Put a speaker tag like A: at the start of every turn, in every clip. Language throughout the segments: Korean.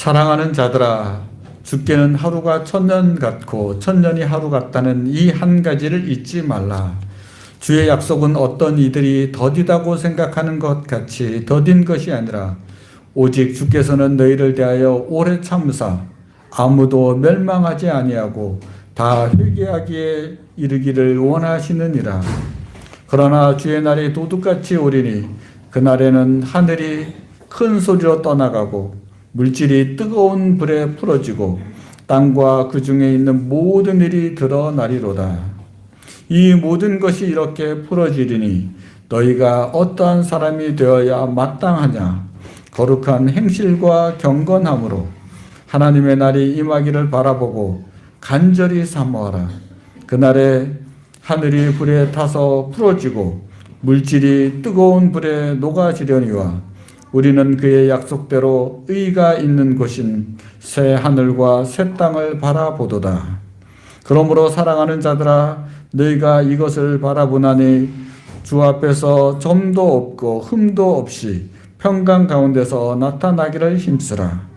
A: 사랑하는 자들아, 주께는 하루가 천년 같고 천년이 하루 같다는 이 한 가지를 잊지 말라. 주의 약속은 어떤 이들이 더디다고 생각하는 것 같이 더딘 것이 아니라 오직 주께서는 너희를 대하여 오래 참으사 아무도 멸망하지 아니하고 다 회개하기에 이르기를 원하시느니라. 그러나 주의 날이 도둑같이 오리니 그날에는 하늘이 큰 소리로 떠나가고 물질이 뜨거운 불에 풀어지고 땅과 그 중에 있는 모든 일이 드러나리로다. 이 모든 것이 이렇게 풀어지리니 너희가 어떠한 사람이 되어야 마땅하냐? 거룩한 행실과 경건함으로 하나님의 날이 임하기를 바라보고 간절히 사모하라. 그날에 하늘이 불에 타서 풀어지고 물질이 뜨거운 불에 녹아지려니와 우리는 그의 약속대로 의가 있는 곳인 새 하늘과 새 땅을 바라보도다. 그러므로 사랑하는 자들아, 너희가 이것을 바라보나니 주 앞에서 점도 없고 흠도 없이 평강 가운데서 나타나기를 힘쓰라.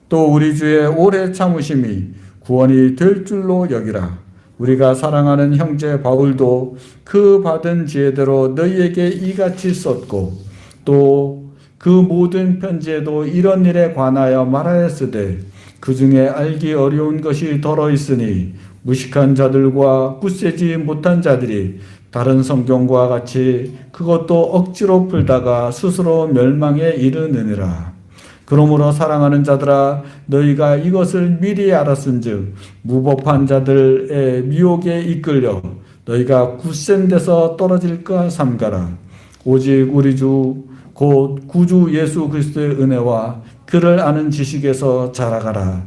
A: 또 우리 주의 오래 참으심이 구원이 될 줄로 여기라. 우리가 사랑하는 형제 바울도 그 받은 지혜대로 너희에게 이같이 썼고 또 그 모든 편지에도 이런 일에 관하여 말하였으되 그 중에 알기 어려운 것이 덜어 있으니 무식한 자들과 굳세지 못한 자들이 다른 성경과 같이 그것도 억지로 풀다가 스스로 멸망에 이르느니라. 그러므로 사랑하는 자들아, 너희가 이것을 미리 알았은즉 무법한 자들의 미혹에 이끌려 너희가 굳센 데서 떨어질까 삼가라. 오직 우리 주 곧 구주 예수 그리스도의 은혜와 그를 아는 지식에서 자라가라.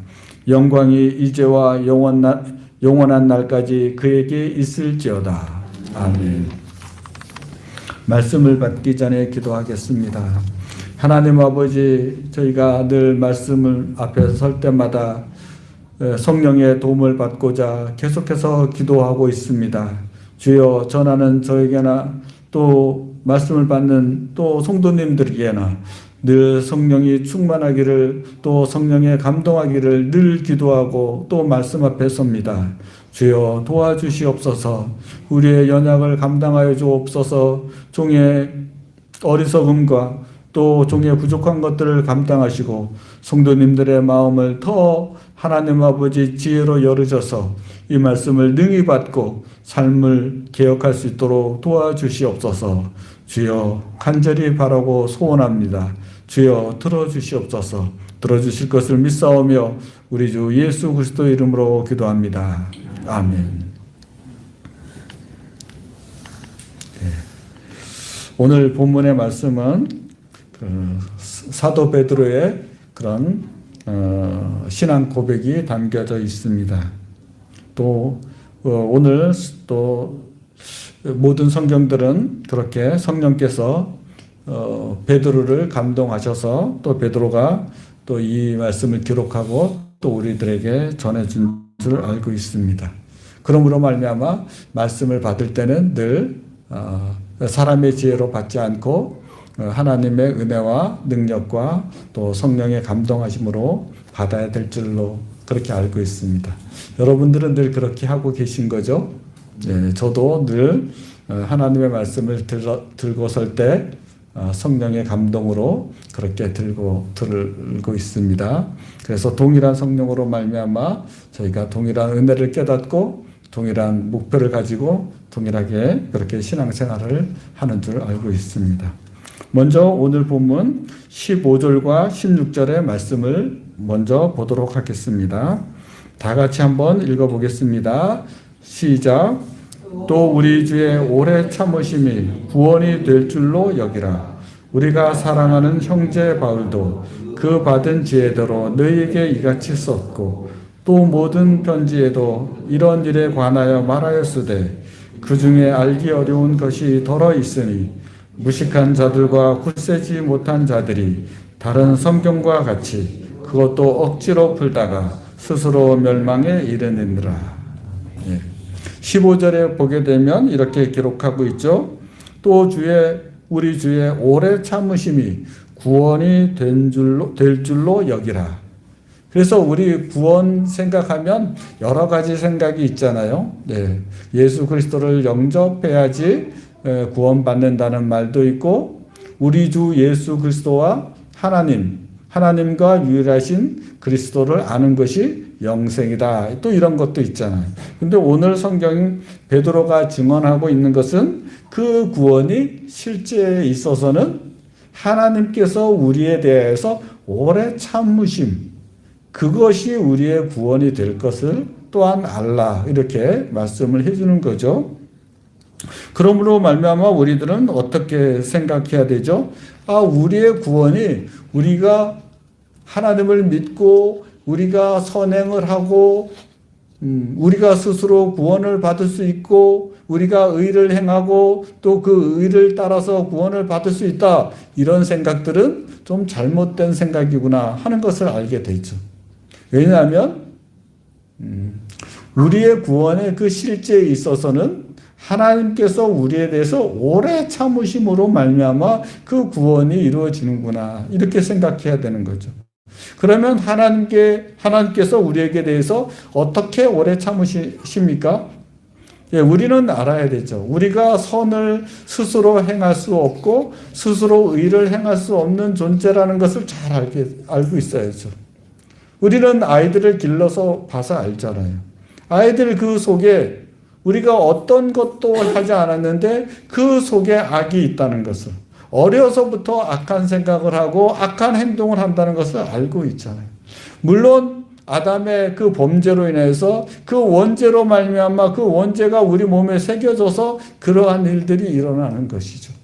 A: 영광이 이제와 영원한 날까지 그에게 있을지어다. 아멘. 말씀을 받기 전에 기도하겠습니다. 하나님 아버지, 저희가 늘 말씀을 앞에 설 때마다 성령의 도움을 받고자 계속해서 기도하고 있습니다. 주여, 전하는 저에게나 또 말씀을 받는 또 성도님들에게나 늘 성령이 충만하기를, 또 성령에 감동하기를 늘 기도하고 또 말씀 앞에 섭니다. 주여, 도와주시옵소서. 우리의 연약을 감당하여 주옵소서. 종의 어리석음과 또 종의 부족한 것들을 감당하시고 성도님들의 마음을 더 하나님 아버지 지혜로 열으셔서 이 말씀을 능히 받고 삶을 개혁할 수 있도록 도와주시옵소서. 주여, 간절히 바라고 소원합니다. 주여, 들어주시옵소서. 들어주실 것을 믿사오며 우리 주 예수 그리스도 이름으로 기도합니다. 아멘. 네. 오늘 본문의 말씀은 사도 베드로의 그런 신앙 고백이 담겨져 있습니다. 또 오늘 또 모든 성경들은 그렇게 성령께서 베드로를 감동하셔서 또 베드로가 또 이 말씀을 기록하고 또 우리들에게 전해준 줄 알고 있습니다. 그러므로 말미암아 말씀을 받을 때는 늘 사람의 지혜로 받지 않고 하나님의 은혜와 능력과 또 성령의 감동하심으로 받아야 될 줄로 그렇게 알고 있습니다. 여러분들은 늘 그렇게 하고 계신 거죠? 예, 저도 늘 하나님의 말씀을 들고 설 때 성령의 감동으로 그렇게 들고 있습니다. 그래서 동일한 성령으로 말미암아 저희가 동일한 은혜를 깨닫고 동일한 목표를 가지고 동일하게 그렇게 신앙생활을 하는 줄 알고 있습니다. 먼저 오늘 본문 15절과 16절의 말씀을 먼저 보도록 하겠습니다. 다 같이 한번 읽어보겠습니다. 시작. 또 우리 주의 오래 참으심이 구원이 될 줄로 여기라. 우리가 사랑하는 형제 바울도 그 받은 지혜대로 너희에게 이같이 썼고 또 모든 편지에도 이런 일에 관하여 말하였으되 그 중에 알기 어려운 것이 덜어 있으니 무식한 자들과 굳세지 못한 자들이 다른 성경과 같이 그것도 억지로 풀다가 스스로 멸망에 이르느니라. 15절에 보게 되면 이렇게 기록하고 있죠. 또 우리 주의 오래 참으심이 구원이 될 줄로 여기라. 그래서 우리 구원 생각하면 여러 가지 생각이 있잖아요. 네. 예수 그리스도를 영접해야지 구원받는다는 말도 있고, 우리 주 예수 그리스도와 하나님과 유일하신 그리스도를 아는 것이 영생이다. 또 이런 것도 있잖아요. 근데 오늘 성경 베드로가 증언하고 있는 것은 그 구원이 실제에 있어서는 하나님께서 우리에 대해서 오래 참으심, 그것이 우리의 구원이 될 것을 또한 알라, 이렇게 말씀을 해주는 거죠. 그러므로 말미암아 우리들은 어떻게 생각해야 되죠? 우리의 구원이 우리가 하나님을 믿고 우리가 선행을 하고 우리가 스스로 구원을 받을 수 있고 우리가 의를 행하고 또 그 의를 따라서 구원을 받을 수 있다, 이런 생각들은 좀 잘못된 생각이구나 하는 것을 알게 되죠. 왜냐하면 우리의 구원의 그 실제에 있어서는 하나님께서 우리에 대해서 오래 참으심으로 말미암아 그 구원이 이루어지는구나, 이렇게 생각해야 되는 거죠. 그러면 하나님께서 우리에게 대해서 어떻게 오래 참으십니까? 우리는 알아야 되죠. 우리가 선을 스스로 행할 수 없고 스스로 의를 행할 수 없는 존재라는 것을 잘 알고 있어야죠. 우리는 아이들을 길러서 봐서 알잖아요. 아이들 그 속에 우리가 어떤 것도 하지 않았는데 그 속에 악이 있다는 것을, 어려서부터 악한 생각을 하고 악한 행동을 한다는 것을 알고 있잖아요. 물론 아담의 그 범죄로 인해서 그 원죄로 말미암아 그 원죄가 우리 몸에 새겨져서 그러한 일들이 일어나는 것이죠.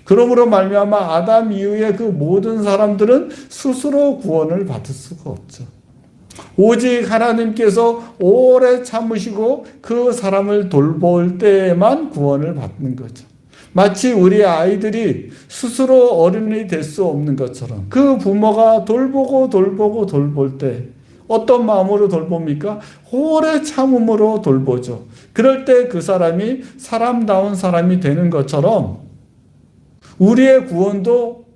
A: 그러므로 말미암아 아담 이후에 그 모든 사람들은 스스로 구원을 받을 수가 없죠. 오직 하나님께서 오래 참으시고 그 사람을 돌볼 때에만 구원을 받는 거죠. 마치 우리 아이들이 스스로 어른이 될 수 없는 것처럼 그 부모가 돌볼 때 어떤 마음으로 돌봅니까? 오래 참음으로 돌보죠. 그럴 때 그 사람이 사람다운 사람이 되는 것처럼 우리의 구원도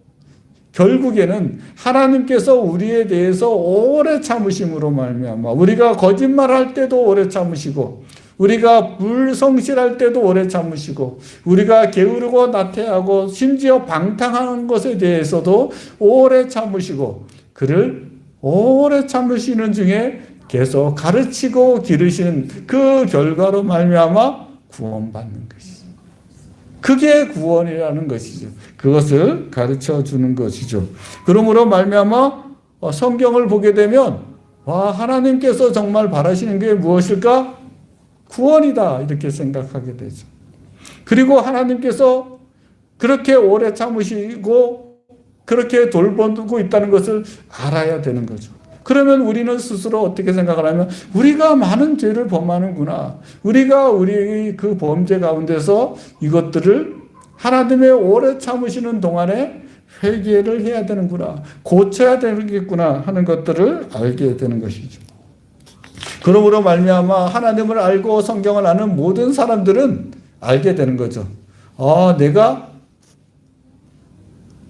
A: 결국에는 하나님께서 우리에 대해서 오래 참으심으로 말미암아, 우리가 거짓말할 때도 오래 참으시고 우리가 불성실할 때도 오래 참으시고 우리가 게으르고 나태하고 심지어 방탕한 것에 대해서도 오래 참으시고, 그를 오래 참으시는 중에 계속 가르치고 기르시는 그 결과로 말미암아 구원받는 것이죠. 그게 구원이라는 것이죠. 그것을 가르쳐 주는 것이죠. 그러므로 말미암아 성경을 보게 되면 하나님께서 정말 바라시는 게 무엇일까? 구원이다, 이렇게 생각하게 되죠. 그리고 하나님께서 그렇게 오래 참으시고 그렇게 돌보고 있다는 것을 알아야 되는 거죠. 그러면 우리는 스스로 어떻게 생각을 하면 우리가 많은 죄를 범하는구나, 우리가 우리의 그 범죄 가운데서 이것들을 하나님의 오래 참으시는 동안에 회개를 해야 되는구나, 고쳐야 되겠구나 하는 것들을 알게 되는 것이죠. 그러므로 말미암아 하나님을 알고 성경을 아는 모든 사람들은 알게 되는 거죠. 내가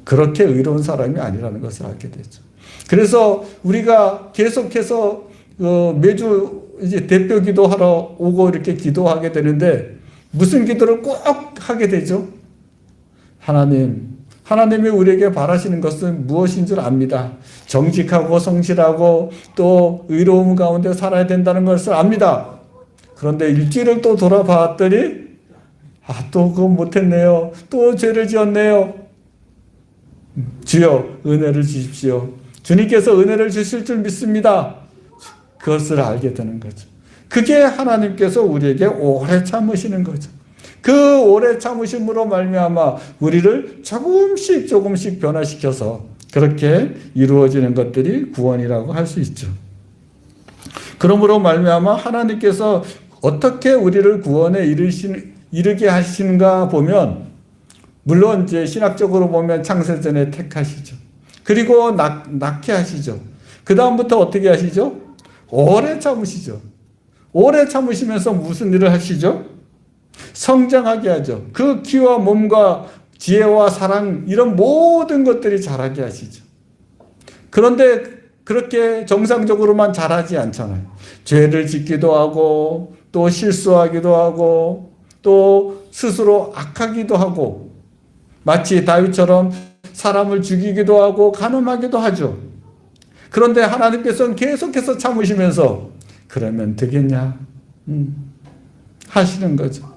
A: 그렇게 의로운 사람이 아니라는 것을 알게 되죠. 그래서 우리가 계속해서 매주 이제 대표 기도하러 오고 이렇게 기도하게 되는데 무슨 기도를 꼭 하게 되죠? 하나님이 우리에게 바라시는 것은 무엇인 줄 압니다. 정직하고 성실하고 또 의로움 가운데 살아야 된다는 것을 압니다. 그런데 일주일을 또 돌아봤더니 또 그건 못했네요. 또 죄를 지었네요. 주여 은혜를 주십시오. 주님께서 은혜를 주실 줄 믿습니다. 그것을 알게 되는 거죠. 그게 하나님께서 우리에게 오래 참으시는 거죠. 그 오래 참으심으로 말미암아 우리를 조금씩 변화시켜서 그렇게 이루어지는 것들이 구원이라고 할 수 있죠. 그러므로 말미암아 하나님께서 어떻게 우리를 구원에 이르게 하시는가 보면, 물론 이제 신학적으로 보면 창세전에 택하시죠. 그리고 낳게 하시죠. 그 다음부터 어떻게 하시죠? 오래 참으시죠. 오래 참으시면서 무슨 일을 하시죠? 성장하게 하죠. 그 키와 몸과 지혜와 사랑 이런 모든 것들이 자라게 하시죠. 그런데 그렇게 정상적으로만 잘하지 않잖아요. 죄를 짓기도 하고 또 실수하기도 하고 또 스스로 악하기도 하고 마치 다윗처럼 사람을 죽이기도 하고 간음하기도 하죠. 그런데 하나님께서는 계속해서 참으시면서 그러면 되겠냐 하시는 거죠.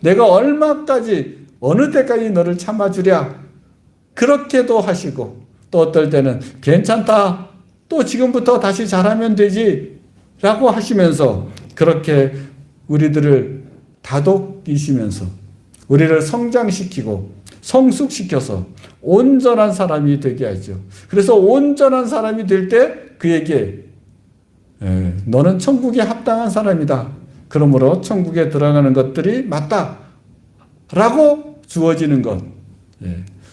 A: 내가 얼마까지 어느 때까지 너를 참아주랴 그렇게도 하시고 또 어떨 때는 괜찮다 또 지금부터 다시 잘하면 되지 라고 하시면서 그렇게 우리들을 다독이시면서 우리를 성장시키고 성숙시켜서 온전한 사람이 되게 하죠. 그래서 온전한 사람이 될 때 그에게 너는 천국에 합당한 사람이다. 그러므로 천국에 들어가는 것들이 맞다. 라고 주어지는 것.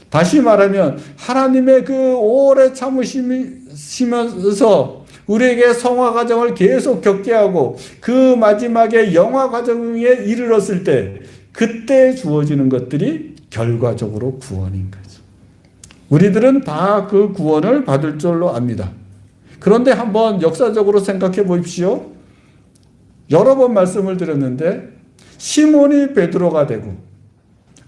A: 다시 말하면 하나님의 그 오래 참으시면서 우리에게 성화 과정을 계속 겪게 하고 그 마지막에 영화 과정에 이르렀을 때 그때 주어지는 것들이 결과적으로 구원인 거죠. 우리들은 다 그 구원을 받을 줄로 압니다. 그런데 한번 역사적으로 생각해 보십시오. 여러 번 말씀을 드렸는데 시몬이 베드로가 되고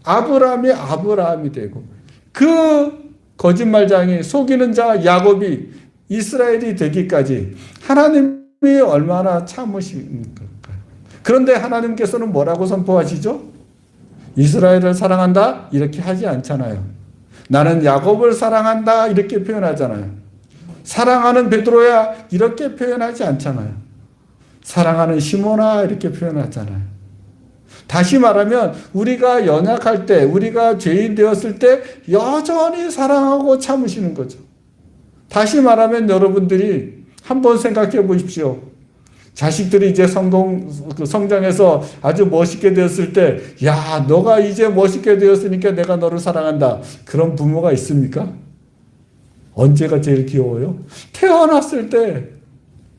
A: 아브라함이 아브라함이 되고 그 거짓말장이 속이는 자 야곱이 이스라엘이 되기까지 하나님이 얼마나 참으신 걸까요? 그런데 하나님께서는 뭐라고 선포하시죠? 이스라엘을 사랑한다? 이렇게 하지 않잖아요. 나는 야곱을 사랑한다? 이렇게 표현하잖아요. 사랑하는 베드로야? 이렇게 표현하지 않잖아요. 사랑하는 시몬아? 이렇게 표현하잖아요. 다시 말하면 우리가 연약할 때, 우리가 죄인 되었을 때 여전히 사랑하고 참으시는 거죠. 다시 말하면 여러분들이 한번 생각해 보십시오. 자식들이 이제 성장해서 아주 멋있게 되었을 때, 야, 너가 이제 멋있게 되었으니까 내가 너를 사랑한다. 그런 부모가 있습니까? 언제가 제일 귀여워요? 태어났을 때,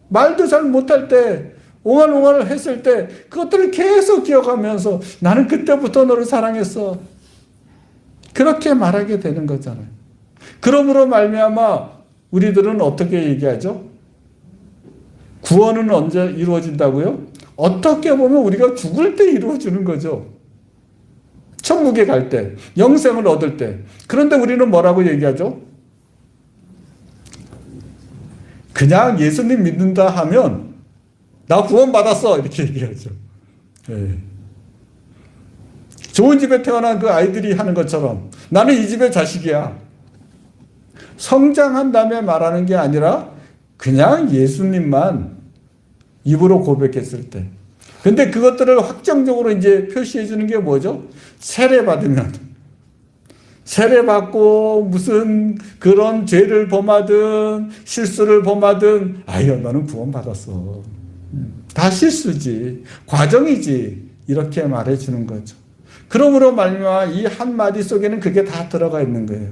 A: 말도 잘 못할 때, 옹알옹알 했을 때, 그것들을 계속 기억하면서 나는 그때부터 너를 사랑했어. 그렇게 말하게 되는 거잖아요. 그러므로 말미암아 우리들은 어떻게 얘기하죠? 구원은 언제 이루어진다고요? 어떻게 보면 우리가 죽을 때 이루어지는 거죠. 천국에 갈 때, 영생을 얻을 때. 그런데 우리는 뭐라고 얘기하죠? 그냥 예수님 믿는다 하면 나 구원 받았어 이렇게 얘기하죠. 네. 좋은 집에 태어난 그 아이들이 하는 것처럼 나는 이 집의 자식이야. 성장한 다음에 말하는 게 아니라 그냥 예수님만 입으로 고백했을 때. 근데 그것들을 확정적으로 이제 표시해 주는 게 뭐죠? 세례받으면. 세례받고 무슨 그런 죄를 범하든 실수를 범하든 아유 너는 구원받았어. 다 실수지. 과정이지. 이렇게 말해 주는 거죠. 그러므로 말미암아 이 한마디 속에는 그게 다 들어가 있는 거예요.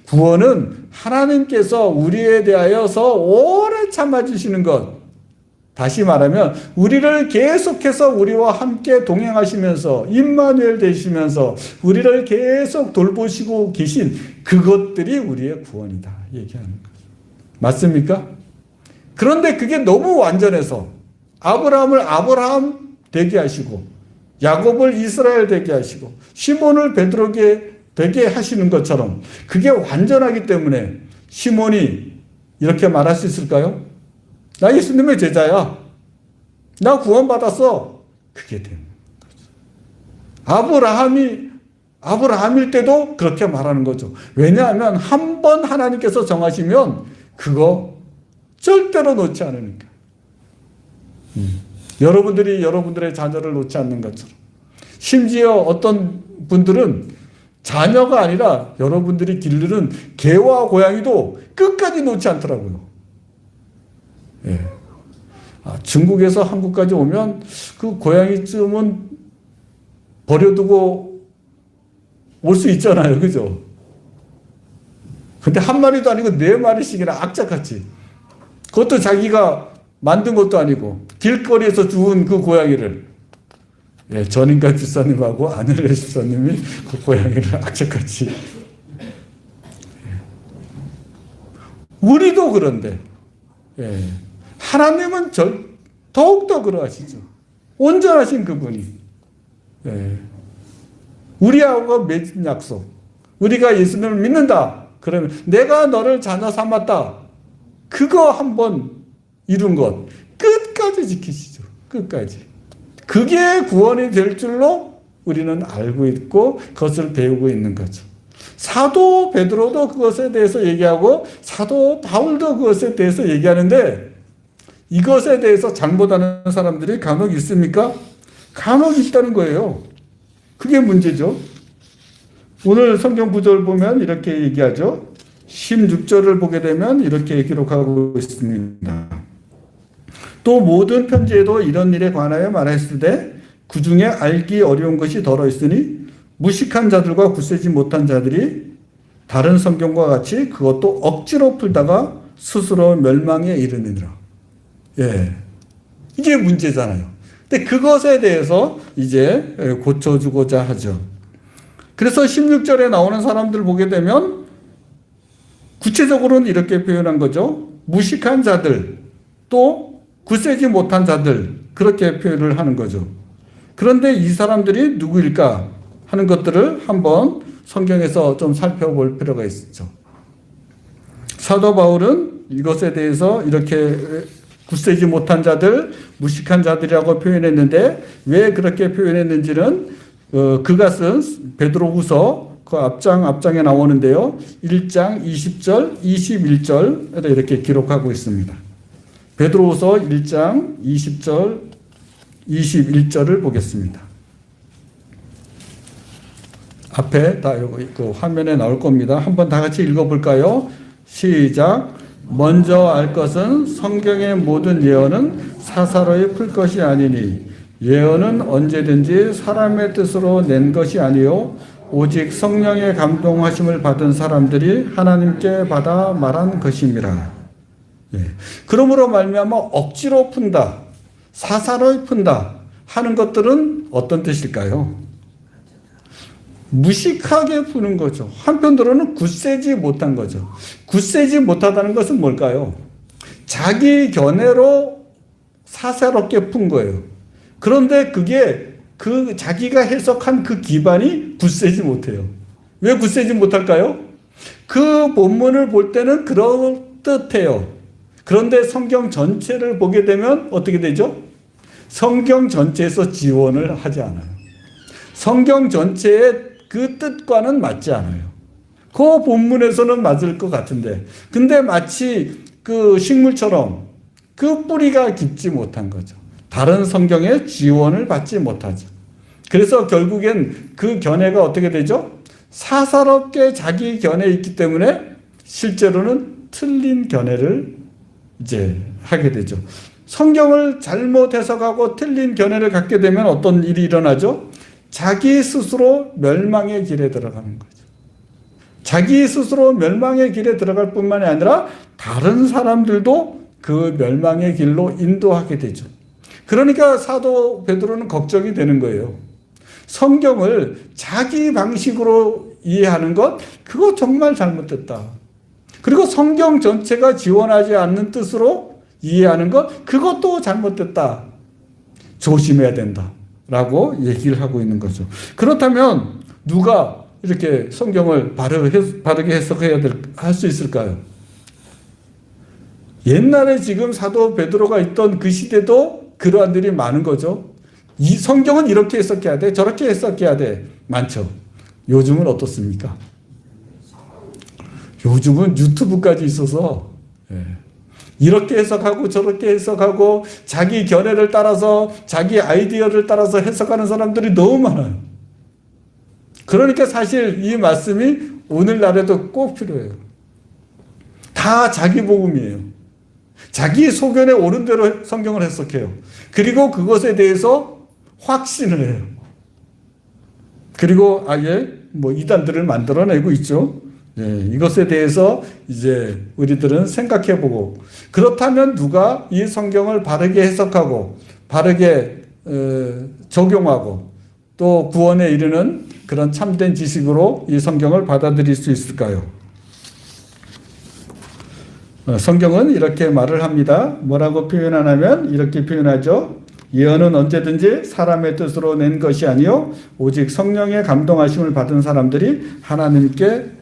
A: 구원은 하나님께서 우리에 대하여서 오래 참아주시는 것. 다시 말하면 우리를 계속해서 우리와 함께 동행하시면서 임마누엘 되시면서 우리를 계속 돌보시고 계신 그것들이 우리의 구원이다 얘기하는 거죠. 맞습니까? 그런데 그게 너무 완전해서 아브라함을 아브라함 되게 하시고 야곱을 이스라엘 되게 하시고 시몬을 베드로게 되게 하시는 것처럼 그게 완전하기 때문에 시몬이 이렇게 말할 수 있을까요? 나 예수님의 제자야. 나 구원받았어. 그게 되는 거죠. 아브라함일 때도 그렇게 말하는 거죠. 왜냐하면 한 번 하나님께서 정하시면 그거 절대로 놓지 않으니까. 여러분들이 여러분들의 자녀를 놓지 않는 것처럼. 심지어 어떤 분들은 자녀가 아니라 여러분들이 기르는 개와 고양이도 끝까지 놓지 않더라고요. 예. 중국에서 한국까지 오면 그 고양이쯤은 버려두고 올 수 있잖아요. 그죠? 근데 한 마리도 아니고 4마리씩이나 악착같이. 그것도 자기가 만든 것도 아니고 길거리에서 주운 그 고양이를 예, 전인가 집사님하고 안일래 집사님이 그 고양이를 악착같이. 우리도 그런데 예. 하나님은 더욱더 그러하시죠. 온전하신 그분이. 예. 우리하고 맺은 약속. 우리가 예수님을 믿는다. 그러면 내가 너를 자녀 삼았다. 그거 한번 이룬 것. 끝까지 지키시죠. 끝까지. 그게 구원이 될 줄로 우리는 알고 있고 그것을 배우고 있는 거죠. 사도 베드로도 그것에 대해서 얘기하고 사도 바울도 그것에 대해서 얘기하는데 이것에 대해서 잘못하는 사람들이 간혹 있습니까? 간혹 있다는 거예요. 그게 문제죠. 오늘 성경 구절 보면 이렇게 얘기하죠. 16절을 보게 되면 이렇게 기록하고 있습니다. 또 모든 편지에도 이런 일에 관하여 말했을 때 그 중에 알기 어려운 것이 덜어 있으니 무식한 자들과 굳세지 못한 자들이 다른 성경과 같이 그것도 억지로 풀다가 스스로 멸망에 이르느니라. 예. 이게 문제잖아요. 근데 그것에 대해서 이제 고쳐주고자 하죠. 그래서 16절에 나오는 사람들 보게 되면 구체적으로는 이렇게 표현한 거죠. 무식한 자들, 또 굳세지 못한 자들, 그렇게 표현을 하는 거죠. 그런데 이 사람들이 누구일까 하는 것들을 한번 성경에서 좀 살펴볼 필요가 있죠. 사도 바울은 이것에 대해서 이렇게 굳세지 못한 자들, 무식한 자들이라고 표현했는데 왜 그렇게 표현했는지는 그가 쓴 베드로후서 그 앞장에 나오는데요. 1장 20절, 21절에 이렇게 기록하고 있습니다. 베드로후서 1장 20절, 21절을 보겠습니다. 앞에 다 그 화면에 나올 겁니다. 한번 다 같이 읽어볼까요? 시작. 먼저 알 것은 성경의 모든 예언은 사사로이 풀 것이 아니니 예언은 언제든지 사람의 뜻으로 낸 것이 아니요 오직 성령의 감동하심을 받은 사람들이 하나님께 받아 말한 것임이라. 예. 그러므로 말미암아 억지로 푼다, 사사로이 푼다 하는 것들은 어떤 뜻일까요? 무식하게 푸는 거죠. 한편으로는 굳세지 못한 거죠. 굳세지 못하다는 것은 뭘까요? 자기 견해로 사사롭게 푼 거예요. 그런데 그게 그 자기가 해석한 그 기반이 굳세지 못해요. 왜 굳세지 못할까요? 그 본문을 볼 때는 그럴듯해요. 그런데 성경 전체를 보게 되면 어떻게 되죠? 성경 전체에서 지원을 하지 않아요. 성경 전체의 그 뜻과는 맞지 않아요. 그 본문에서는 맞을 것 같은데, 근데 마치 그 식물처럼 그 뿌리가 깊지 못한 거죠. 다른 성경의 지원을 받지 못하죠. 그래서 결국엔 그 견해가 어떻게 되죠? 사사롭게 자기 견해에 있기 때문에 실제로는 틀린 견해를 이제 하게 되죠. 성경을 잘못 해석하고 틀린 견해를 갖게 되면 어떤 일이 일어나죠? 자기 스스로 멸망의 길에 들어가는 거죠. 자기 스스로 멸망의 길에 들어갈 뿐만이 아니라 다른 사람들도 그 멸망의 길로 인도하게 되죠. 그러니까 사도 베드로는 걱정이 되는 거예요. 성경을 자기 방식으로 이해하는 것, 그거 정말 잘못됐다. 그리고 성경 전체가 지원하지 않는 뜻으로 이해하는 것, 그것도 잘못됐다. 조심해야 된다. 라고 얘기를 하고 있는 거죠. 그렇다면 누가 이렇게 성경을 바르게 해석해야 할 수 있을까요? 옛날에 지금 사도 베드로가 있던 그 시대도 그러한 일이 많은 거죠. 이 성경은 이렇게 해석해야 돼, 저렇게 해석해야 돼. 많죠. 요즘은 어떻습니까? 요즘은 유튜브까지 있어서 이렇게 해석하고 저렇게 해석하고 자기 견해를 따라서 자기 아이디어를 따라서 해석하는 사람들이 너무 많아요. 그러니까 사실 이 말씀이 오늘날에도 꼭 필요해요. 다 자기 복음이에요. 자기 소견에 옳은 대로 성경을 해석해요. 그리고 그것에 대해서 확신을 해요. 그리고 아예 이단들을 만들어내고 있죠. 이것에 대해서 이제 우리들은 생각해보고, 그렇다면 누가 이 성경을 바르게 해석하고 바르게 적용하고 또 구원에 이르는 그런 참된 지식으로 이 성경을 받아들일 수 있을까요? 성경은 이렇게 말을 합니다. 뭐라고 표현하냐면 이렇게 표현하죠. 예언은 언제든지 사람의 뜻으로 낸 것이 아니요 오직 성령의 감동하심을 받은 사람들이 하나님께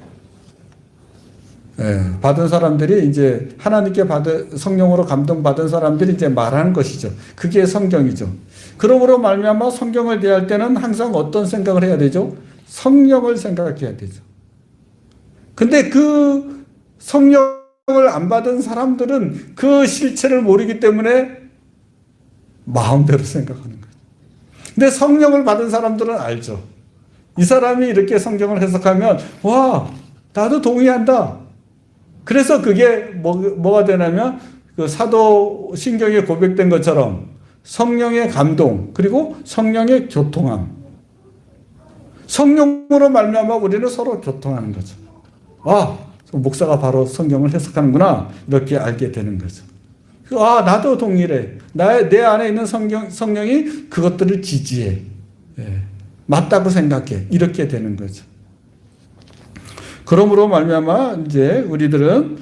A: 받은 사람들이 이제 하나님께 받은 성령으로 감동받은 사람들이 이제 말하는 것이죠. 그게 성경이죠. 그러므로 말미암아 성경을 대할 때는 항상 어떤 생각을 해야 되죠? 성령을 생각해야 되죠. 근데 그 성령을 안 받은 사람들은 그 실체를 모르기 때문에 마음대로 생각하는 거죠. 근데 성령을 받은 사람들은 알죠. 이 사람이 이렇게 성경을 해석하면 와, 나도 동의한다. 그래서 그게 뭐가 되냐면 그 사도신경에 고백된 것처럼 성령의 감동 그리고 성령의 교통함. 성령으로 말미암아 우리는 서로 교통하는 거죠. 아, 목사가 바로 성경을 해석하는구나 이렇게 알게 되는 거죠. 아, 나도 동일해. 내 안에 있는 성령이 그것들을 지지해. 맞다고 생각해. 이렇게 되는 거죠. 그러므로 말미암아 이제 우리들은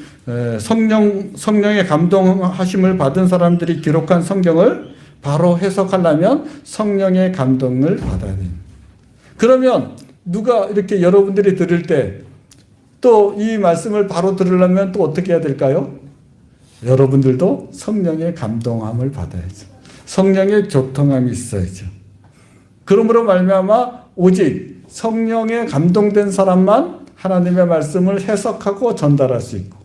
A: 성령의 감동하심을 받은 사람들이 기록한 성경을 바로 해석하려면 성령의 감동을 받아야 됩니다. 그러면 누가 이렇게 여러분들이 들을 때 또 이 말씀을 바로 들으려면 또 어떻게 해야 될까요? 여러분들도 성령의 감동함을 받아야죠. 성령의 교통함이 있어야죠. 그러므로 말미암아 오직 성령에 감동된 사람만 하나님의 말씀을 해석하고 전달할 수 있고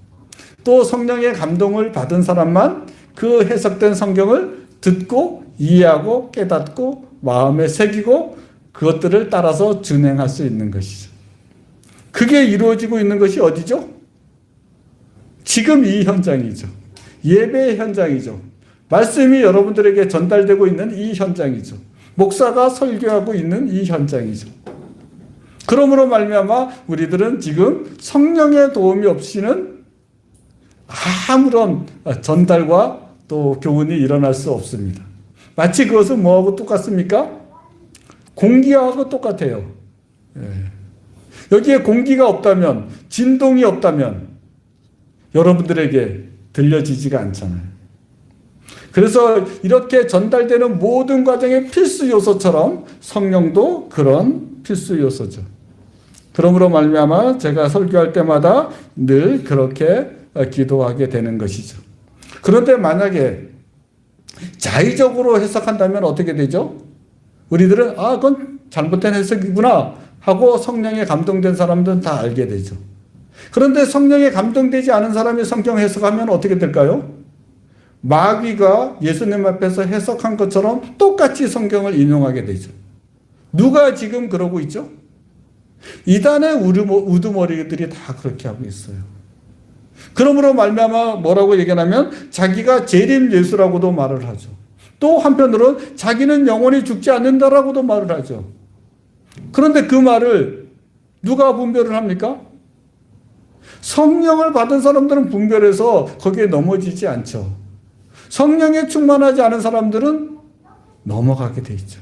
A: 또 성령의 감동을 받은 사람만 그 해석된 성경을 듣고 이해하고 깨닫고 마음에 새기고 그것들을 따라서 준행할 수 있는 것이죠. 그게 이루어지고 있는 것이 어디죠? 지금 이 현장이죠. 예배의 현장이죠. 말씀이 여러분들에게 전달되고 있는 이 현장이죠. 목사가 설교하고 있는 이 현장이죠. 그러므로 말미암아 우리들은 지금 성령의 도움이 없이는 아무런 전달과 또 교훈이 일어날 수 없습니다. 마치 그것은 뭐하고 똑같습니까? 공기하고 똑같아요. 여기에 공기가 없다면, 진동이 없다면 여러분들에게 들려지지가 않잖아요. 그래서 이렇게 전달되는 모든 과정의 필수 요소처럼 성령도 그런 필수 요소죠. 그러므로 말미암아 제가 설교할 때마다 늘 그렇게 기도하게 되는 것이죠. 그런데 만약에 자의적으로 해석한다면 어떻게 되죠? 우리들은 그건 잘못된 해석이구나 하고 성령에 감동된 사람들은 다 알게 되죠. 그런데 성령에 감동되지 않은 사람이 성경 해석하면 어떻게 될까요? 마귀가 예수님 앞에서 해석한 것처럼 똑같이 성경을 인용하게 되죠. 누가 지금 그러고 있죠? 이단의 우두머리들이 다 그렇게 하고 있어요. 그러므로 말미암아 뭐라고 얘기하냐면 자기가 재림 예수라고도 말을 하죠. 또 한편으로는 자기는 영원히 죽지 않는다라고도 말을 하죠. 그런데 그 말을 누가 분별을 합니까? 성령을 받은 사람들은 분별해서 거기에 넘어지지 않죠. 성령에 충만하지 않은 사람들은 넘어가게 돼 있죠.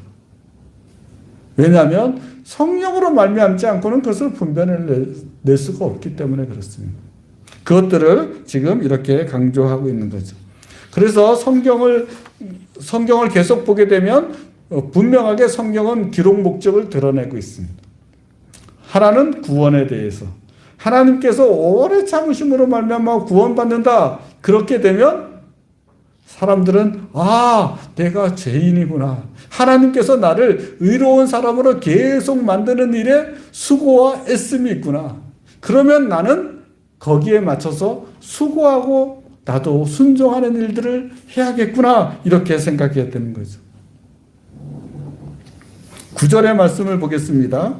A: 왜냐하면 성령으로 말미암지 않고는 그것을 분별을 낼 수가 없기 때문에 그렇습니다. 그것들을 지금 이렇게 강조하고 있는 거죠. 그래서 성경을 계속 보게 되면 분명하게 성경은 기록 목적을 드러내고 있습니다. 하나는 구원에 대해서 하나님께서 오래 참으심으로 말미암아 구원받는다. 그렇게 되면 사람들은 내가 죄인이구나. 하나님께서 나를 의로운 사람으로 계속 만드는 일에 수고와 애씀이 있구나. 그러면 나는 거기에 맞춰서 수고하고 나도 순종하는 일들을 해야겠구나. 이렇게 생각해야 되는 거죠. 9절의 말씀을 보겠습니다.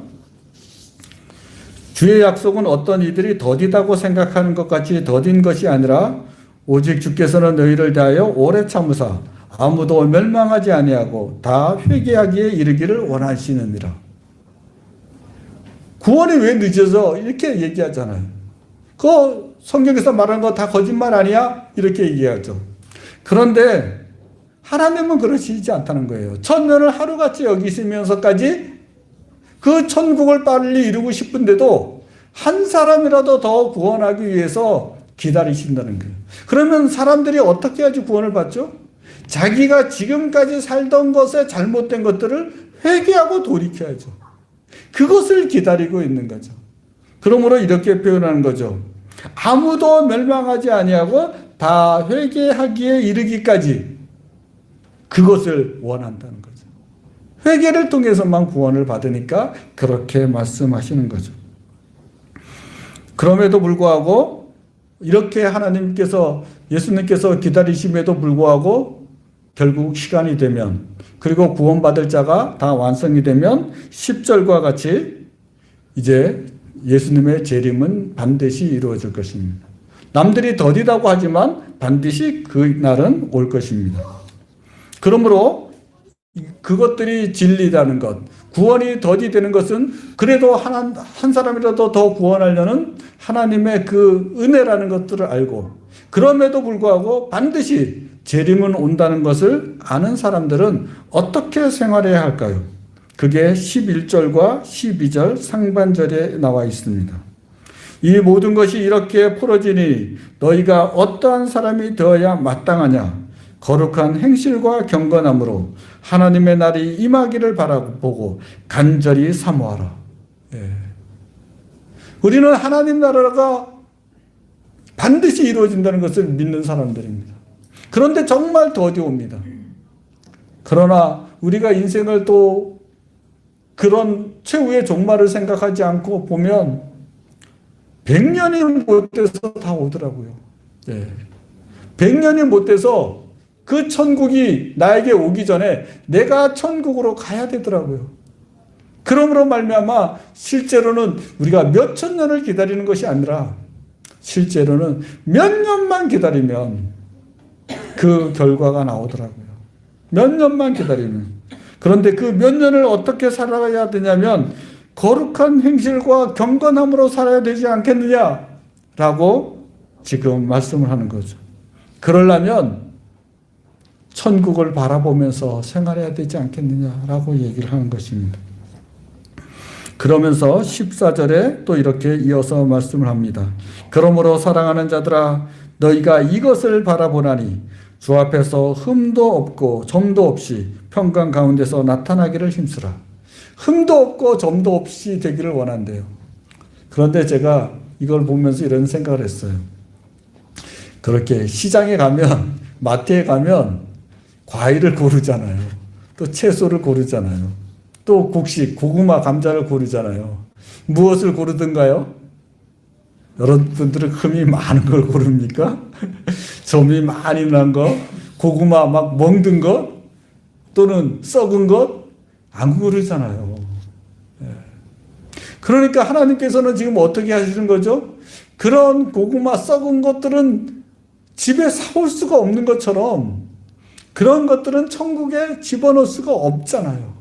A: 주의 약속은 어떤 이들이 더디다고 생각하는 것 같이 더딘 것이 아니라 오직 주께서는 너희를 대하여 오래 참으사 아무도 멸망하지 아니하고 다 회개하기에 이르기를 원하시느니라. 구원이 왜 늦어져? 이렇게 얘기하잖아요. 그 성경에서 말하는 거 다 거짓말 아니야? 이렇게 얘기하죠. 그런데 하나님은 그러시지 않다는 거예요. 천년을 하루같이 여기시면서까지 그 천국을 빨리 이루고 싶은데도 한 사람이라도 더 구원하기 위해서 기다리신다는 거예요. 그러면 사람들이 어떻게 해야지 구원을 받죠? 자기가 지금까지 살던 것에 잘못된 것들을 회개하고 돌이켜야죠. 그것을 기다리고 있는 거죠. 그러므로 이렇게 표현하는 거죠. 아무도 멸망하지 아니하고 다 회개하기에 이르기까지 그것을 원한다는 거죠. 회개를 통해서만 구원을 받으니까 그렇게 말씀하시는 거죠. 그럼에도 불구하고 이렇게 예수님께서 기다리심에도 불구하고 결국 시간이 되면, 그리고 구원받을 자가 다 완성이 되면 10절과 같이 이제 예수님의 재림은 반드시 이루어질 것입니다. 남들이 더디다고 하지만 반드시 그 날은 올 것입니다. 그러므로 그것들이 진리라는 것, 구원이 더디되는 것은 그래도 한 사람이라도 더 구원하려는 하나님의 그 은혜라는 것들을 알고, 그럼에도 불구하고 반드시 재림은 온다는 것을 아는 사람들은 어떻게 생활해야 할까요? 그게 11절과 12절 상반절에 나와 있습니다. 이 모든 것이 이렇게 풀어지니 너희가 어떠한 사람이 되어야 마땅하냐? 거룩한 행실과 경건함으로 하나님의 날이 임하기를 바라보고 간절히 사모하라. 우리는 하나님 나라가 반드시 이루어진다는 것을 믿는 사람들입니다. 그런데 정말 더디 옵니다. 그러나 우리가 인생을 또 그런 최후의 종말을 생각하지 않고 보면 100년이 못 돼서 다 오더라고요. 100년이 못 돼서 그 천국이 나에게 오기 전에 내가 천국으로 가야 되더라고요. 그러므로 말미암아 실제로는 우리가 몇천 년을 기다리는 것이 아니라 실제로는 몇 년만 기다리면 그 결과가 나오더라고요. 몇 년만 기다리면. 그런데 그 몇 년을 어떻게 살아야 되냐면 거룩한 행실과 경건함으로 살아야 되지 않겠느냐라고 지금 말씀을 하는 거죠. 그러려면 천국을 바라보면서 생활해야 되지 않겠느냐라고 얘기를 하는 것입니다. 그러면서 14절에 또 이렇게 이어서 말씀을 합니다. 그러므로 사랑하는 자들아 너희가 이것을 바라보나니 주 앞에서 흠도 없고 점도 없이 평강 가운데서 나타나기를 힘쓰라. 흠도 없고 점도 없이 되기를 원한대요. 그런데 제가 이걸 보면서 이런 생각을 했어요. 그렇게 시장에 가면, 마트에 가면 과일을 고르잖아요. 또 채소를 고르잖아요. 또 곡식, 고구마, 감자를 고르잖아요. 무엇을 고르든가요? 여러분들은 흠이 많은 걸 고릅니까? 점이 많이 난 거, 고구마 막 멍든 것, 또는 썩은 것, 안 고르잖아요. 그러니까 하나님께서는 지금 어떻게 하시는 거죠? 그런 고구마 썩은 것들은 집에 사올 수가 없는 것처럼 그런 것들은 천국에 집어넣을 수가 없잖아요.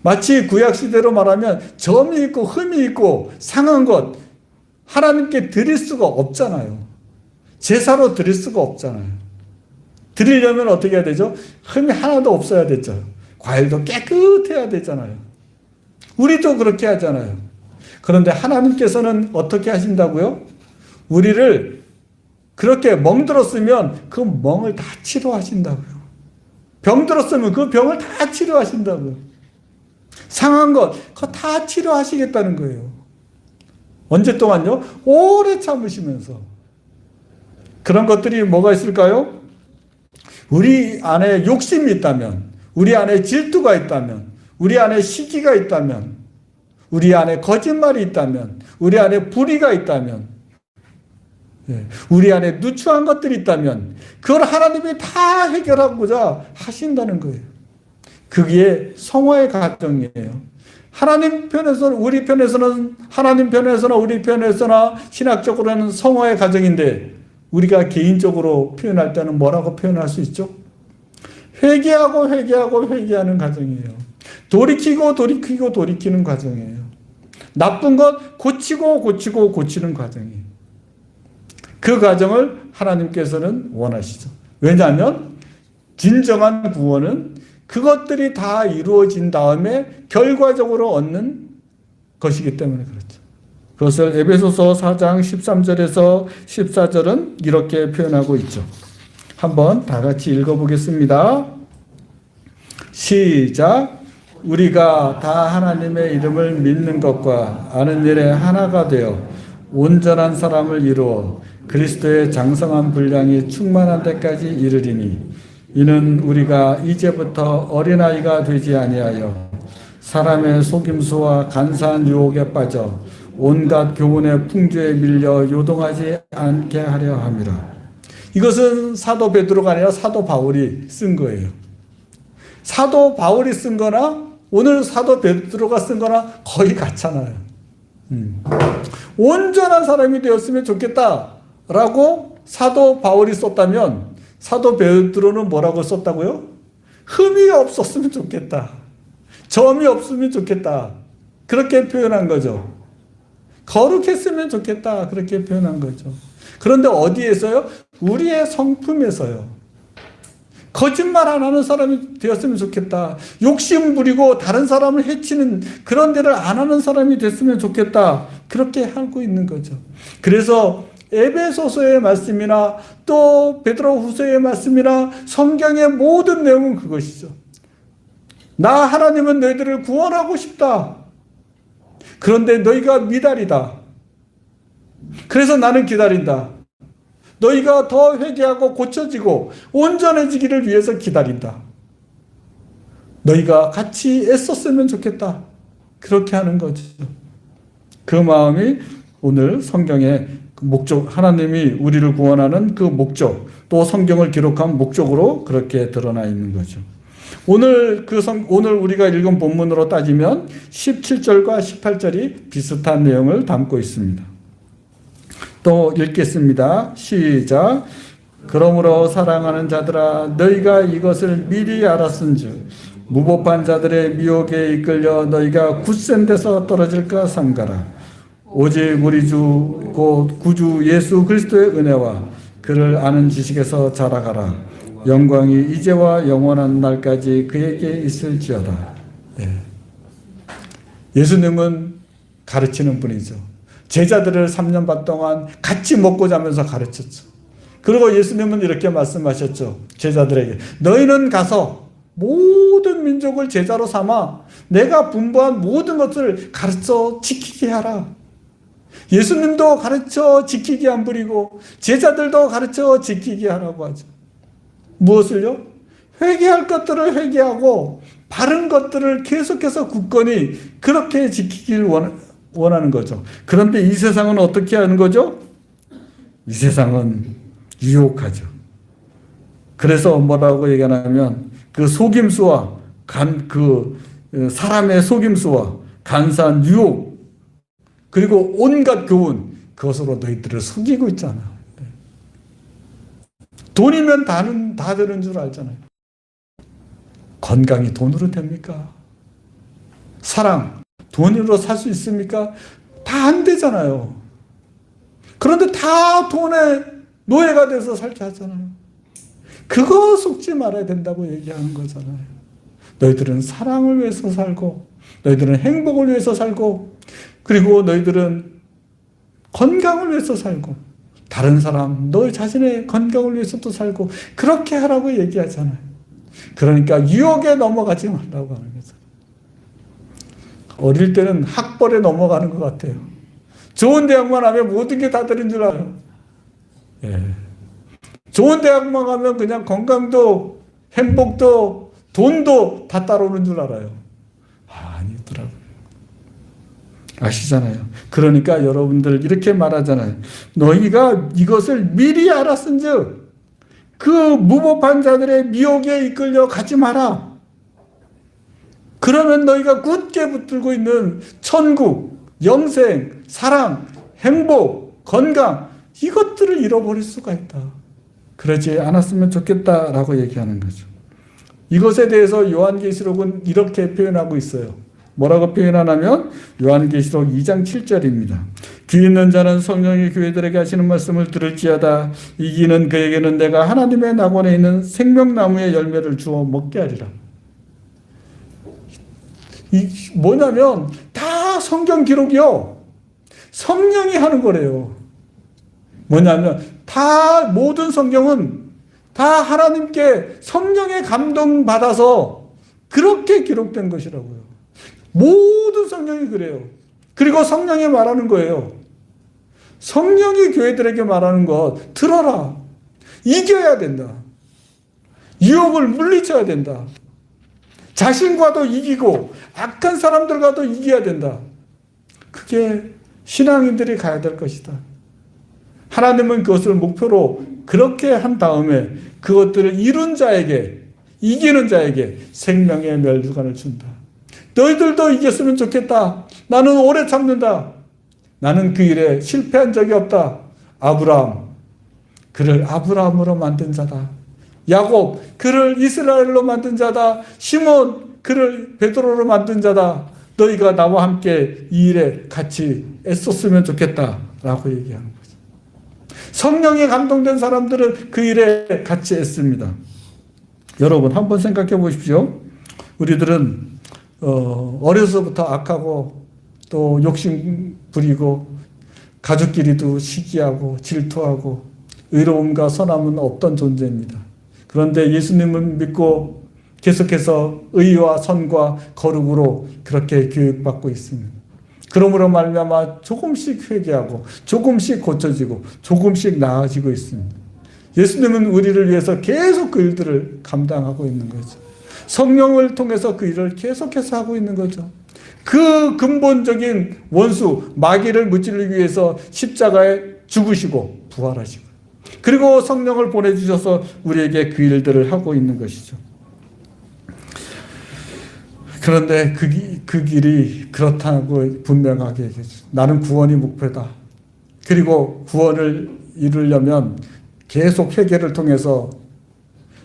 A: 마치 구약시대로 말하면 점이 있고 흠이 있고 상한 것 하나님께 드릴 수가 없잖아요. 제사로 드릴 수가 없잖아요. 드리려면 어떻게 해야 되죠? 흠이 하나도 없어야 되죠. 과일도 깨끗해야 되잖아요. 우리도 그렇게 하잖아요. 그런데 하나님께서는 어떻게 하신다고요? 우리를 그렇게 멍들었으면 그 멍을 다 치료하신다고요. 병들었으면 그 병을 다 치료하신다고요. 상한 것, 그거 다 치료하시겠다는 거예요. 언제 동안요? 오래 참으시면서. 그런 것들이 뭐가 있을까요? 우리 안에 욕심이 있다면, 우리 안에 질투가 있다면, 우리 안에 시기가 있다면, 우리 안에 거짓말이 있다면, 우리 안에 불의가 있다면, 우리 안에 누추한 것들이 있다면 그걸 하나님이 다 해결하고자 하신다는 거예요. 그게 성화의 과정이에요. 하나님 편에서는, 우리 편에서는, 하나님 편에서나 우리 편에서나 신학적으로는 성화의 과정인데 우리가 개인적으로 표현할 때는 뭐라고 표현할 수 있죠? 회개하고 회개하고 회개하는 과정이에요. 돌이키고 돌이키고 돌이키는 과정이에요. 나쁜 것 고치고 고치고 고치는 과정이에요. 그 과정을 하나님께서는 원하시죠. 왜냐하면 진정한 구원은 그것들이 다 이루어진 다음에 결과적으로 얻는 것이기 때문에 그렇죠. 그것을 에베소서 4장 13절에서 14절은 이렇게 표현하고 있죠. 한번 다 같이 읽어보겠습니다. 시작. 우리가 다 하나님의 이름을 믿는 것과 아는 일에 하나가 되어 온전한 사람을 이루어 그리스도의 장성한 분량이 충만한 데까지 이르리니 이는 우리가 이제부터 어린아이가 되지 아니하여 사람의 속임수와 간사한 유혹에 빠져 온갖 교훈의 풍조에 밀려 요동하지 않게 하려 함이라. 이것은 사도 베드로가 아니라 사도 바울이 쓴 거예요. 사도 바울이 쓴 거나 오늘 사도 베드로가 쓴 거나 거의 같잖아요. 온전한 사람이 되었으면 좋겠다라고 사도 바울이 썼다면 사도 베드로는 뭐라고 썼다고요? 흠이 없었으면 좋겠다. 점이 없으면 좋겠다. 그렇게 표현한 거죠. 거룩했으면 좋겠다. 그렇게 표현한 거죠. 그런데 어디에서요? 우리의 성품에서요. 거짓말 안 하는 사람이 되었으면 좋겠다. 욕심 부리고 다른 사람을 해치는 그런 데를 안 하는 사람이 됐으면 좋겠다. 그렇게 하고 있는 거죠. 그래서 에베소서의 말씀이나 또 베드로후서의 말씀이나 성경의 모든 내용은 그것이죠. 나 하나님은 너희들을 구원하고 싶다. 그런데 너희가 미달이다. 그래서 나는 기다린다. 너희가 더 회개하고 고쳐지고 온전해지기를 위해서 기다린다. 너희가 같이 애썼으면 좋겠다. 그렇게 하는 거죠. 그 마음이 오늘 성경의 목적, 하나님이 우리를 구원하는 그 목적, 또 성경을 기록한 목적으로 그렇게 드러나 있는 거죠. 오늘 오늘 우리가 읽은 본문으로 따지면 17절과 18절이 비슷한 내용을 담고 있습니다. 또 읽겠습니다. 시작. 그러므로 사랑하는 자들아 너희가 이것을 미리 알았은즉 무법한 자들의 미혹에 이끌려 너희가 굳센 데서 떨어질까 삼가라. 오직 우리 주 곧 구주 예수 그리스도의 은혜와 그를 아는 지식에서 자라가라. 영광이 이제와 영원한 날까지 그에게 있을지어다. 예수님은 가르치는 분이죠. 제자들을 3년 반 동안 같이 먹고 자면서 가르쳤죠. 그리고 예수님은 이렇게 말씀하셨죠. 제자들에게 너희는 가서 모든 민족을 제자로 삼아 내가 분부한 모든 것을 가르쳐 지키게 하라. 예수님도 가르쳐 지키게 안 부리고 제자들도 가르쳐 지키게 하라고 하죠. 무엇을요? 회개할 것들을 회개하고 바른 것들을 계속해서 굳건히 그렇게 지키길 원하는 거죠. 그런데 이 세상은 어떻게 하는 거죠? 이 세상은 유혹하죠. 그래서 뭐라고 얘기하냐면 그 속임수와 사람의 속임수와 간사한 유혹 그리고 온갖 교훈 그것으로 너희들을 속이고 있잖아. 돈이면 다 되는 줄 알잖아요. 건강이 돈으로 됩니까? 사랑 돈으로 살 수 있습니까? 다 안 되잖아요. 그런데 다 돈의 노예가 돼서 살게 하잖아요. 그거 속지 말아야 된다고 얘기하는 거잖아요. 너희들은 사랑을 위해서 살고 너희들은 행복을 위해서 살고 그리고 너희들은 건강을 위해서 살고 다른 사람 너 자신의 건강을 위해서도 살고 그렇게 하라고 얘기하잖아요. 그러니까 유혹에 넘어가지 말라고 하는 거죠. 어릴 때는 학벌에 넘어가는 것 같아요. 좋은 대학만 하면 모든 게 다 되는 줄 알아요. 좋은 대학만 가면 그냥 건강도 행복도 돈도 다 따라오는 줄 알아요. 아니더라고요. 아시잖아요. 그러니까 여러분들 이렇게 말하잖아요. 너희가 이것을 미리 알았은즉 그 무법한 자들의 미혹에 이끌려 가지 마라. 그러면 너희가 굳게 붙들고 있는 천국, 영생, 사랑, 행복, 건강 이것들을 잃어버릴 수가 있다. 그러지 않았으면 좋겠다라고 얘기하는 거죠. 이것에 대해서 요한계시록은 이렇게 표현하고 있어요. 뭐라고 표현하냐면 요한계시록 2장 7절입니다. 귀 있는 자는 성령이 교회들에게 하시는 말씀을 들을지어다. 이기는 그에게는 내가 하나님의 낙원에 있는 생명나무의 열매를 주어 먹게 하리라. 뭐냐면 다 성경 기록이요. 성령이 하는 거래요. 뭐냐면 모든 성경은 다 하나님께 성령의 감동 받아서 그렇게 기록된 것이라고요. 모든 성경이 그래요. 그리고 성령이 말하는 거예요. 성령이 교회들에게 말하는 것 들어라. 이겨야 된다. 유혹을 물리쳐야 된다. 자신과도 이기고 악한 사람들과도 이겨야 된다. 그게 신앙인들이 가야 될 것이다. 하나님은 그것을 목표로 그렇게 한 다음에 그것들을 이룬 자에게, 이기는 자에게 생명의 멸류관을 준다. 너희들도 이겼으면 좋겠다. 나는 오래 참는다. 나는 그 일에 실패한 적이 없다. 아브라함, 그를 아브라함으로 만든 자다. 야곱, 그를 이스라엘로 만든 자다. 시몬, 그를 베드로로 만든 자다. 너희가 나와 함께 이 일에 같이 애썼으면 좋겠다. 라고 얘기하는 거죠. 성령에 감동된 사람들은 그 일에 같이 애씁니다. 여러분 한번 생각해 보십시오. 우리들은 어려서부터 악하고 또 욕심 부리고 가족끼리도 시기하고 질투하고 의로움과 선함은 없던 존재입니다. 그런데 예수님을 믿고 계속해서 의와 선과 거룩으로 그렇게 교육받고 있습니다. 그러므로 말미암아 조금씩 회개하고 조금씩 고쳐지고 조금씩 나아지고 있습니다. 예수님은 우리를 위해서 계속 그 일들을 감당하고 있는 거죠. 성령을 통해서 그 일을 계속해서 하고 있는 거죠. 그 근본적인 원수 마귀를 무찌르기 위해서 십자가에 죽으시고 부활하시고 그리고 성령을 보내주셔서 우리에게 그 일들을 하고 있는 것이죠. 그런데 그 길이 그렇다고 분명하게 얘기했죠. 나는 구원이 목표다. 그리고 구원을 이루려면 계속 회개를 통해서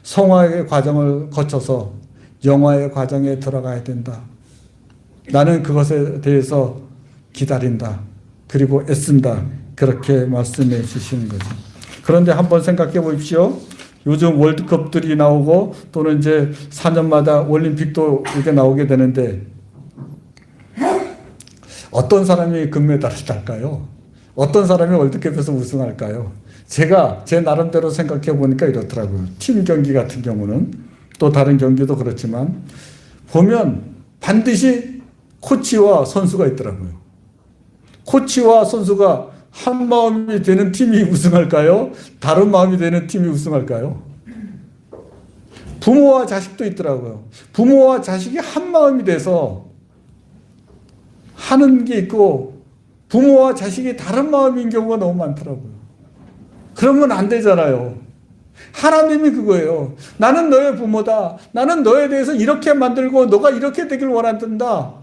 A: 성화의 과정을 거쳐서 영화의 과정에 들어가야 된다. 나는 그것에 대해서 기다린다. 그리고 애쓴다. 그렇게 말씀해 주시는 거죠. 그런데 한번 생각해 보십시오. 요즘 월드컵들이 나오고 또는 이제 4년마다 올림픽도 이렇게 나오게 되는데 어떤 사람이 금메달을 딸까요? 어떤 사람이 월드컵에서 우승할까요? 제가 제 나름대로 생각해 보니까 이렇더라고요. 팀 경기 같은 경우는 또 다른 경기도 그렇지만 보면 반드시 코치와 선수가 있더라고요. 코치와 선수가 한 마음이 되는 팀이 우승할까요? 다른 마음이 되는 팀이 우승할까요? 부모와 자식도 있더라고요. 부모와 자식이 한 마음이 돼서 하는 게 있고 부모와 자식이 다른 마음인 경우가 너무 많더라고요. 그러면 안 되잖아요. 하나님이 그거예요. 나는 너의 부모다. 나는 너에 대해서 이렇게 만들고 너가 이렇게 되길 원한다.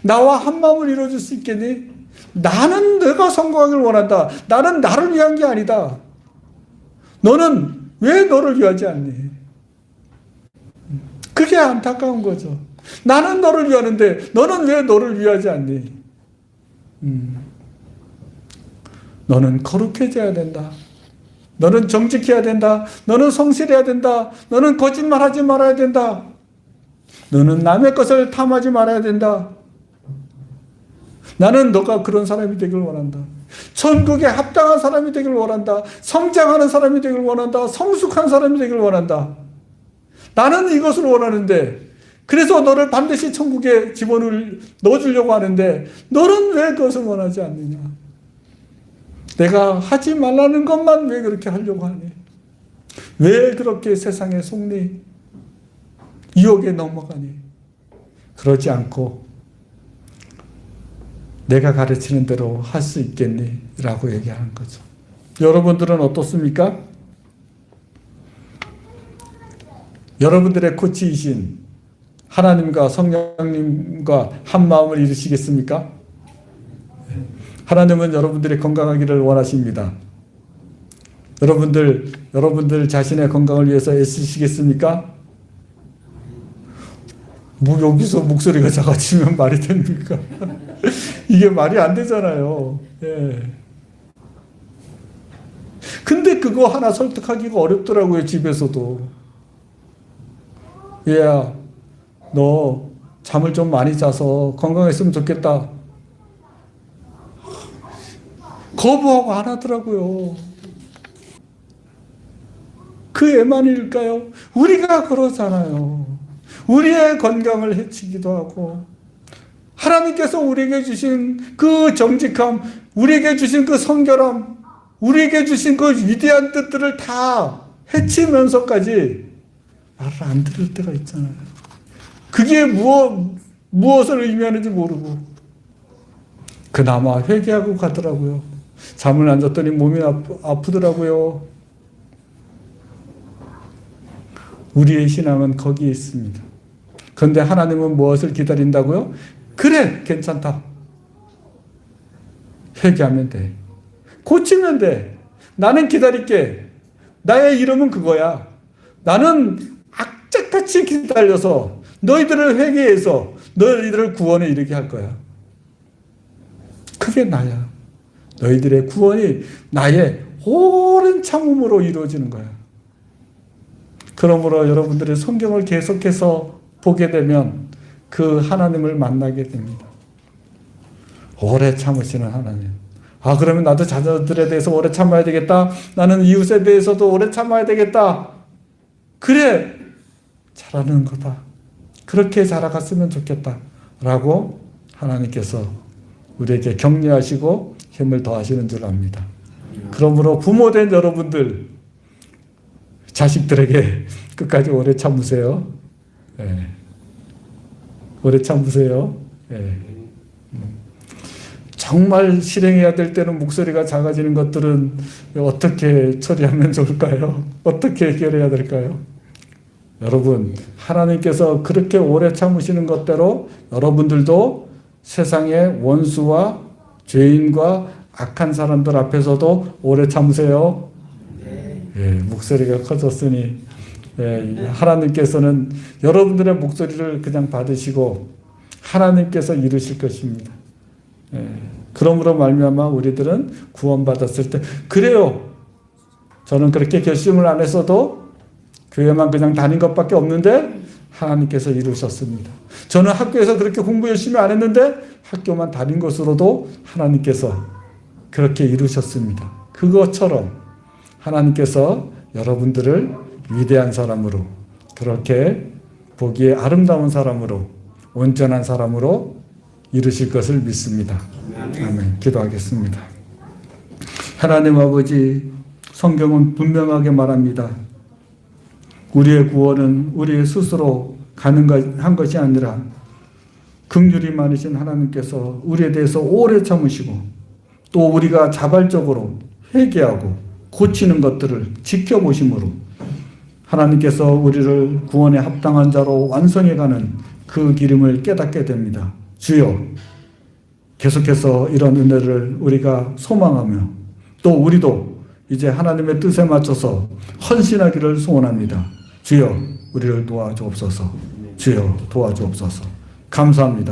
A: 나와 한 마음을 이루어줄 수 있겠니? 나는 내가 성공하길 원한다. 나는 나를 위한 게 아니다. 너는 왜 너를 위하지 않니? 그게 안타까운 거죠. 나는 너를 위하는데 너는 왜 너를 위하지 않니? 너는 거룩해져야 된다. 너는 정직해야 된다. 너는 성실해야 된다. 너는 거짓말하지 말아야 된다. 너는 남의 것을 탐하지 말아야 된다. 나는 너가 그런 사람이 되길 원한다. 천국에 합당한 사람이 되길 원한다. 성장하는 사람이 되길 원한다. 성숙한 사람이 되길 원한다. 나는 이것을 원하는데 그래서 너를 반드시 천국에 집어넣을 넣어주려고 하는데 너는 왜 그것을 원하지 않느냐? 내가 하지 말라는 것만 왜 그렇게 하려고 하니? 왜 그렇게 세상에 속니? 유혹에 넘어가니? 그러지 않고 내가 가르치는 대로 할 수 있겠니? 라고 얘기하는 거죠. 여러분들은 어떻습니까? 여러분들의 코치이신 하나님과 성령님과 한 마음을 이루시겠습니까? 하나님은 여러분들이 건강하기를 원하십니다. 여러분들 자신의 건강을 위해서 애쓰시겠습니까? 여기서 목소리가 작아지면 말이 됩니까? 이게 말이 안 되잖아요. 예. 근데 그거 하나 설득하기가 어렵더라고요, 집에서도. 얘야, 너 잠을 좀 많이 자서 건강했으면 좋겠다. 거부하고 안 하더라고요. 그 애만일까요? 우리가 그러잖아요. 우리의 건강을 해치기도 하고, 하나님께서 우리에게 주신 그 정직함, 우리에게 주신 그 성결함, 우리에게 주신 그 위대한 뜻들을 다 해치면서까지 말을 안 들을 때가 있잖아요. 그게 무엇을 의미하는지 모르고 그나마 회개하고 가더라고요. 잠을 안 잤더니 몸이 아프더라고요. 우리의 신앙은 거기에 있습니다. 그런데 하나님은 무엇을 기다린다고요? 그래, 괜찮다. 회개하면 돼. 고치면 돼. 나는 기다릴게. 나의 이름은 그거야. 나는 악착같이 기다려서 너희들을 회개해서 너희들을 구원에 이르게 할 거야. 그게 나야. 너희들의 구원이 나의 오랜 참음으로 이루어지는 거야. 그러므로 여러분들이 성경을 계속해서 보게 되면 그 하나님을 만나게 됩니다. 오래 참으시는 하나님. 아, 그러면 나도 자녀들에 대해서 오래 참아야 되겠다. 나는 이웃에 대해서도 오래 참아야 되겠다. 그래, 잘하는 거다. 그렇게 자라갔으면 좋겠다. 라고 하나님께서 우리에게 격려하시고 힘을 더하시는 줄 압니다. 그러므로 부모된 여러분들, 자식들에게 끝까지 오래 참으세요. 네. 오래 참으세요. 네. 정말 실행해야 될 때는 목소리가 작아지는 것들은 어떻게 처리하면 좋을까요? 어떻게 해결해야 될까요? 여러분, 하나님께서 그렇게 오래 참으시는 것대로 여러분들도 세상의 원수와 죄인과 악한 사람들 앞에서도 오래 참으세요. 예, 목소리가 커졌으니 하나님께서는 여러분들의 목소리를 그냥 받으시고 하나님께서 이루실 것입니다. 그러므로 말미암아 우리들은 구원받았을 때 그래요. 저는 그렇게 결심을 안 했어도 교회만 그냥 다닌 것밖에 없는데 하나님께서 이루셨습니다. 저는 학교에서 그렇게 공부 열심히 안 했는데 학교만 다닌 것으로도 하나님께서 그렇게 이루셨습니다. 그것처럼 하나님께서 여러분들을 위대한 사람으로, 그렇게 보기에 아름다운 사람으로, 온전한 사람으로 이루실 것을 믿습니다. 아멘. 기도하겠습니다. 하나님 아버지, 성경은 분명하게 말합니다. 우리의 구원은 우리 스스로 가능한 것이 아니라 긍휼이 많으신 하나님께서 우리에 대해서 오래 참으시고 또 우리가 자발적으로 회개하고 고치는 것들을 지켜보심으로 하나님께서 우리를 구원에 합당한 자로 완성해가는 그 기름을 깨닫게 됩니다. 주여, 계속해서 이런 은혜를 우리가 소망하며 또 우리도 이제 하나님의 뜻에 맞춰서 헌신하기를 소원합니다. 주여, 우리를 도와주옵소서. 주여, 도와주옵소서. 감사합니다.